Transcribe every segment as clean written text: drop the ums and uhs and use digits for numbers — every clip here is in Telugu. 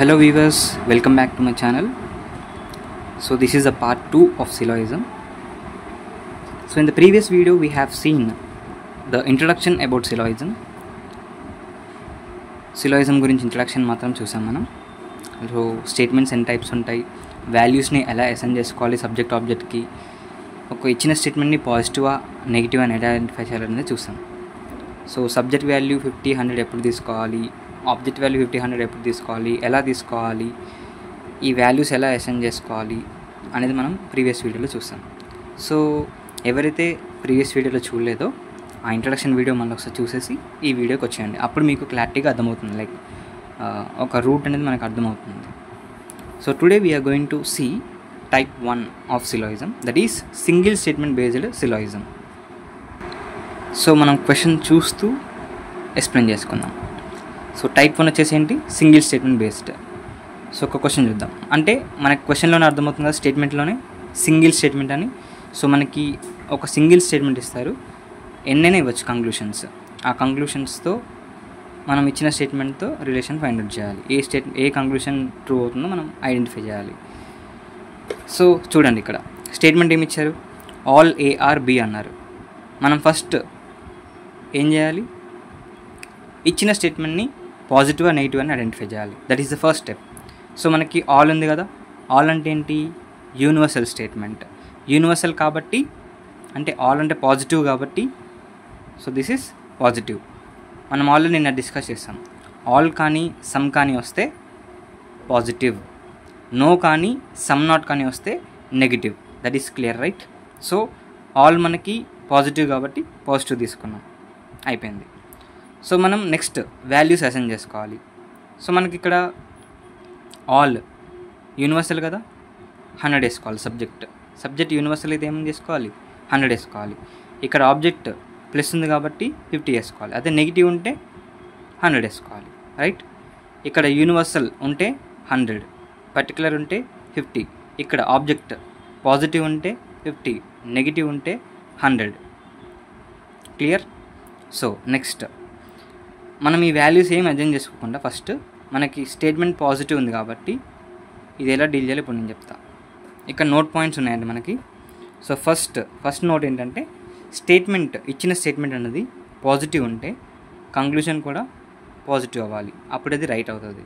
Hello viewers, welcome back to my channel. So this is a part 2 of syllogism. So in the previous video we have seen the introduction about syllogism. Syllogism గురించి ఇంట్రడక్షన్ మాత్రం చూసాం మనం. సో స్టేట్మెంట్స్ ఎన్ని టైప్స్ ఉంటాయి, వాల్యూస్ని ఎలా అసైన్ చేసుకోవాలి సబ్జెక్ట్ ఆబ్జెక్ట్కి, ఒక ఇచ్చిన స్టేట్మెంట్ని పాజిటివా నెగిటివ్ అని ఐడెంటిఫై చేయాలనేది చూసాం. సో సబ్జెక్ట్ వాల్యూ 50, 100 ఎప్పుడు తీసుకోవాలి, ఆబ్జెక్ట్ వాల్యూ 50, 100 ఎప్పుడు తీసుకోవాలి, ఎలా తీసుకోవాలి, ఈ వాల్యూస్ ఎలా అసైన్ చేసుకోవాలి అనేది మనం ప్రీవియస్ వీడియోలో చూసాం. సో ఎవరైతే ప్రీవియస్ వీడియోలో చూడలేదో ఆ ఇంట్రడక్షన్ వీడియో మళ్ళీ ఒకసారి చూసేసి ఈ వీడియోకి వచ్చేయండి. అప్పుడు మీకు క్లారిటీగా అర్థమవుతుంది, లైక్ ఒక రూట్ అనేది మనకు అర్థమవుతుంది. So today we are going to see type 1 of syllogism, that is single statement based syllogism. So మనం క్వశ్చన్ చూస్తూ ఎక్స్ప్లెయిన్ చేసుకుందాం. సో టైప్ 1 వచ్చేసి ఏంటి, సింగిల్ స్టేట్మెంట్ బేస్డ్. సో ఒక క్వశ్చన్ చూద్దాం. అంటే మనకి క్వశ్చన్లోనే అర్థమవుతుంది కదా, స్టేట్మెంట్లోనే సింగిల్ స్టేట్మెంట్ అని. సో మనకి ఒక సింగిల్ స్టేట్మెంట్ ఇస్తారు, ఎన్నైనా ఇవ్వచ్చు కంక్లూషన్స్. ఆ కంక్లూషన్స్తో మనం ఇచ్చిన స్టేట్మెంట్తో రిలేషన్ ఫైండ్ అవుట్ చేయాలి. ఏ కంక్లూషన్ ట్రూ అవుతుందో మనం ఐడెంటిఫై చేయాలి. సో చూడండి, ఇక్కడ స్టేట్మెంట్ ఏమి ఇచ్చారు, ఆల్ ఏ ఆర్ బి అన్నారు. మనం ఫస్ట్ ఏం చేయాలి, ఇచ్చిన స్టేట్మెంట్ని పాజిటివ్ నెగిటివ్ అని ఐడెంటిఫై చేయాలి. That is the first step. So మనకి ఆల్ ఉంది కదా, ఆల్ అంటే ఏంటి, యూనివర్సల్ స్టేట్మెంట్. యూనివర్సల్ కాబట్టి, అంటే ఆల్ అంటే పాజిటివ్ కాబట్టి, సో దిస్ ఈస్ పాజిటివ్. మనం ఆల్రెడీ నిన్న డిస్కస్ చేస్తాం, ఆల్ కానీ సమ్ కానీ వస్తే పాజిటివ్, నో కానీ సమ్ నాట్ కానీ వస్తే negative. That is clear, right? So all మనకి పాజిటివ్ కాబట్టి పాజిటివ్ తీసుకున్నాం, అయిపోయింది. సో మనం నెక్స్ట్ వాల్యూస్ అసైన్ చేసుకోవాలి. సో మనకి ఇక్కడ ఆల్ యూనివర్సల్ కదా, 100 వేసుకోవాలి. సబ్జెక్ట్ యూనివర్సల్ అయితే ఏమని చేసుకోవాలి, 100 వేసుకోవాలి. ఇక్కడ ఆబ్జెక్ట్ ప్లస్ ఉంది కాబట్టి 50 వేసుకోవాలి. అదే నెగిటివ్ ఉంటే 100 వేసుకోవాలి, రైట్? ఇక్కడ యూనివర్సల్ ఉంటే 100, పర్టికులర్ ఉంటే 50. ఇక్కడ ఆబ్జెక్ట్ పాజిటివ్ ఉంటే 50, నెగిటివ్ ఉంటే 100. క్లియర్? సో నెక్స్ట్ మనం ఈ వాల్యూస్ ఏం అడ్జస్ట్ చేసుకోకుండా ఫస్ట్ మనకి స్టేట్మెంట్ పాజిటివ్ ఉంది కాబట్టి ఇది ఎలా డీల్ చేయాలి ఇప్పుడు నేను చెప్తా. ఇక్కడ నోట్ పాయింట్స్ ఉన్నాయండి మనకి. సో ఫస్ట్ నోట్ ఏంటంటే, స్టేట్మెంట్ ఇచ్చిన స్టేట్మెంట్ అనేది పాజిటివ్ ఉంటే కంక్లూషన్ కూడా పాజిటివ్ అవ్వాలి, అప్పుడు అది రైట్ అవుతుంది.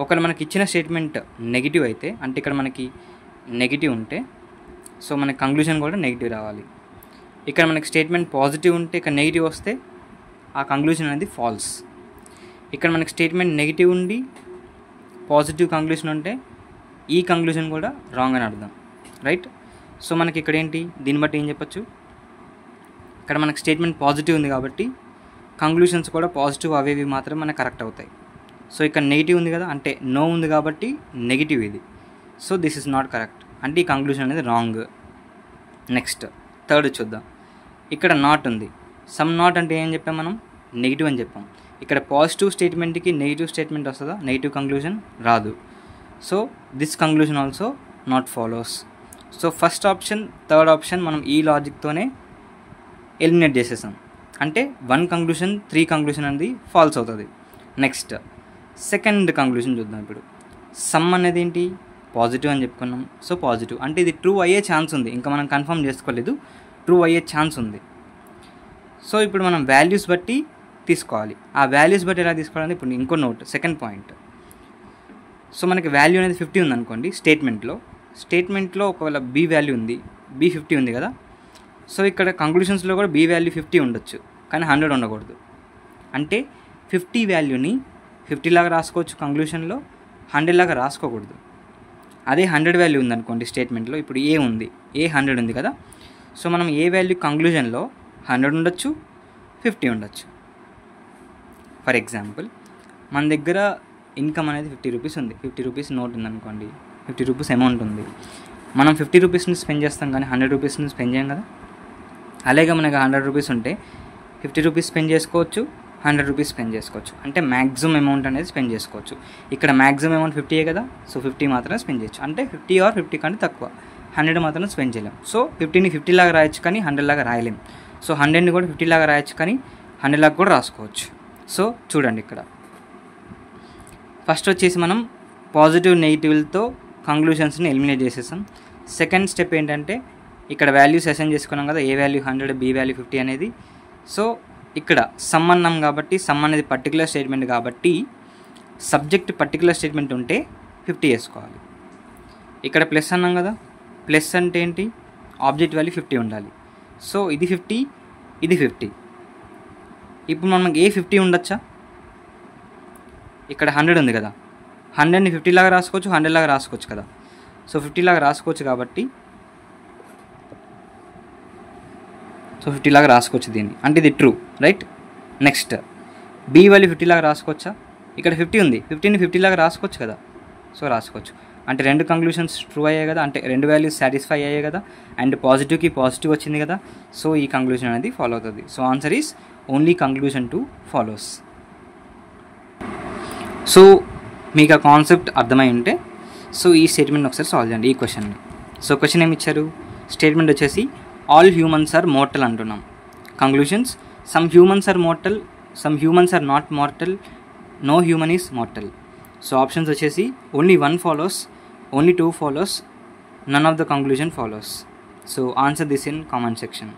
ఒకవేళ మనకి ఇచ్చిన స్టేట్మెంట్ నెగిటివ్ అయితే, అంటే ఇక్కడ మనకి నెగిటివ్ ఉంటే సో మనకి కంక్లూషన్ కూడా నెగిటివ్ రావాలి. ఇక్కడ మనకి స్టేట్మెంట్ పాజిటివ్ ఉంటే ఇక్కడ నెగిటివ్ వస్తే ఆ కంక్లూషన్ అనేది ఫాల్స్. ఇక్కడ మనకి స్టేట్మెంట్ నెగిటివ్ ఉండి పాజిటివ్ కంక్లూషన్ ఉంటే ఈ కంక్లూషన్ కూడా రాంగ్ అని అర్థం, రైట్? సో మనకి ఇక్కడ ఏంటి, దీన్ని బట్టి ఏం చెప్పచ్చు, ఇక్కడ మనకి స్టేట్మెంట్ పాజిటివ్ ఉంది కాబట్టి కంక్లూషన్స్ కూడా పాజిటివ్ అవేవి మాత్రం మనకు కరెక్ట్ అవుతాయి. సో ఇక్కడ నెగిటివ్ ఉంది కదా, అంటే నో ఉంది కాబట్టి నెగిటివ్ ఇది. So this is not correct, అంటే ఈ కంక్లూషన్ అనేది రాంగ్. నెక్స్ట్ థర్డ్ చూద్దాం. ఇక్కడ నాట్ ఉంది, సమ్ నాట్ అంటే ఏం చెప్పాం మనం, నెగిటివ్ అని చెప్పాం. ఇక్కడ పాజిటివ్ స్టేట్మెంట్కి నెగిటివ్ స్టేట్మెంట్ వస్తుందా, నెగిటివ్ కంక్లూషన్ రాదు. So this conclusion also not follows. So first option, third option మనం ఈ లాజిక్తోనే ఎలిమినేట్ చేసేసాం. అంటే 1 కంక్లూషన్ 3 కంక్లూషన్ అనేది ఫాల్స్ అవుతుంది. నెక్స్ట్ సెకండ్ కంక్లూషన్ చూద్దాం. ఇప్పుడు సమ్ అనేది ఏంటి, పాజిటివ్ అని చెప్పుకున్నాం. సో పాజిటివ్ అంటే ఇది ట్రూ అయ్యే ఛాన్స్ ఉంది, ఇంకా మనం కన్ఫర్మ్ చేసుకోలేదు, ట్రూ అయ్యే ఛాన్స్ ఉంది. సో ఇప్పుడు మనం వాల్యూస్ బట్టి తీసుకోవాలి. ఆ వాల్యూస్ బట్టి ఎలా తీసుకోవాలని ఇప్పుడు ఇంకో నోట్, సెకండ్ పాయింట్. సో మనకి వాల్యూ అనేది 50 ఉంది అనుకోండి స్టేట్మెంట్లో ఒకవేళ బి వాల్యూ ఉంది, బి 50 ఉంది కదా. సో ఇక్కడ కంక్లూషన్స్లో కూడా బి వాల్యూ 50 ఉండొచ్చు, కానీ 100 ఉండకూడదు. అంటే 50 వాల్యూని 50 లాగా రాసుకోవచ్చు కంక్లూషన్లో, 100 లాగా రాసుకోకూడదు. అదే 100 వాల్యూ ఉందనుకోండి స్టేట్మెంట్లో, ఇప్పుడు ఏ ఉంది, ఏ 100 ఉంది కదా. సో మనం ఏ వాల్యూ కంక్లూజన్లో 100 ఉండొచ్చు, 50 ఉండొచ్చు. ఫర్ ఎగ్జాంపుల్ మన దగ్గర ఇన్కమ్ అనేది 50 రూపీస్ ఉంది, 50 రూపీస్ నోట్ ఉందనుకోండి, 50 రూపీస్ అమౌంట్ ఉంది. మనం 50 రూపీస్ని స్పెండ్ చేస్తాం కానీ 100 రూపీస్ని స్పెండ్ చేయం కదా. అలాగే మనకి 100 రూపీస్ ఉంటే 50 రూపీస్ స్పెండ్ చేసుకోవచ్చు, 100 రూపీస్ స్పెండ్ చేసుకోవచ్చు. అంటే మ్యాక్సిమం అమౌంట్ అనేది స్పెండ్ చేసుకోవచ్చు. ఇక్కడ మ్యాక్సిమం అమౌంట్ 50 కదా, సో 50 మాత్రమే స్పెండ్ చేయొచ్చు. అంటే 50 ఆర్ 50 కంటే తక్కువ, 100 మాత్రం స్పెండ్ చేయలేం. సో 50ని 50 లాగా రాయొచ్చు కానీ 100 లాగా రాయలేం. సో 100ని కూడా 50 లాగా రాయొచ్చు కానీ 100 లాగా కూడా రాసుకోవచ్చు. సో చూడండి, ఇక్కడ ఫస్ట్ వచ్చేసి మనం పాజిటివ్ నెగిటివ్లతో కంక్లూషన్స్ని ఎలిమినేట్ చేసేసాం. సెకండ్ స్టెప్ ఏంటంటే ఇక్కడ వాల్యూస్ అసైన్ చేసుకున్నాం కదా, ఏ వాల్యూ 100, బి వాల్యూ 50 అనేది. సో ఇక్కడ సమ్ అన్నాం కాబట్టి సమ్ అనేది పర్టికులర్ స్టేట్మెంట్ కాబట్టి సబ్జెక్ట్ పర్టికులర్ స్టేట్మెంట్ ఉంటే 50 వేసుకోవాలి. ఇక్కడ ప్లస్ అన్నాం కదా, ప్లస్ అంటే ఏంటి, ఆబ్జెక్ట్ వాల్యూ 50 ఉండాలి. సో ఇది 50, ఇది 50. ఇప్పుడు మనం ఏ 50 ఉండొచ్చా, ఇక్కడ 100 ఉంది కదా, 100ని 50 లాగా రాసుకోవచ్చు, 100 లాగా రాసుకోవచ్చు కదా. సో 50 లాగా రాసుకోవచ్చు కాబట్టి 50 లాగా రాసుకోవచ్చు దీన్ని, అంటే ఇది true, right. Next B value 50 లాగా రాసుకోవచ్చా, ఇక్కడ 50 ఉంది, 50ని 50 లాగా రాసుకోవచ్చు కదా. సో రాసుకోవచ్చు, అంటే రెండు కంక్లూషన్స్ ట్రూ అయ్యాయి కదా, అంటే రెండు వాల్యూస్ సాటిస్ఫై అయ్యాయి కదా, అండ్ పాజిటివ్కి పాజిటివ్ వచ్చింది కదా. సో ఈ కంక్లూషన్ అనేది ఫాలో అవుతుంది. So answer is only conclusion 2 follows. So మీకు ఆ కాన్సెప్ట్ అర్థమై ఉంటే సో ఈ స్టేట్మెంట్ ఒకసారి సాల్వ్ చేయండి ఈ క్వశ్చన్ని. సో క్వశ్చన్ ఏమి ఇచ్చారు, స్టేట్మెంట్ వచ్చేసి ఆల్ హ్యూమన్స్ ఆర్ మోర్టల్ అంటున్నాం. Conclusions, some humans are mortal, some humans are not mortal, no human is mortal. So options వచ్చేసి only 1 follows, only 2 follows, none of the conclusion follows. So answer this in comment section.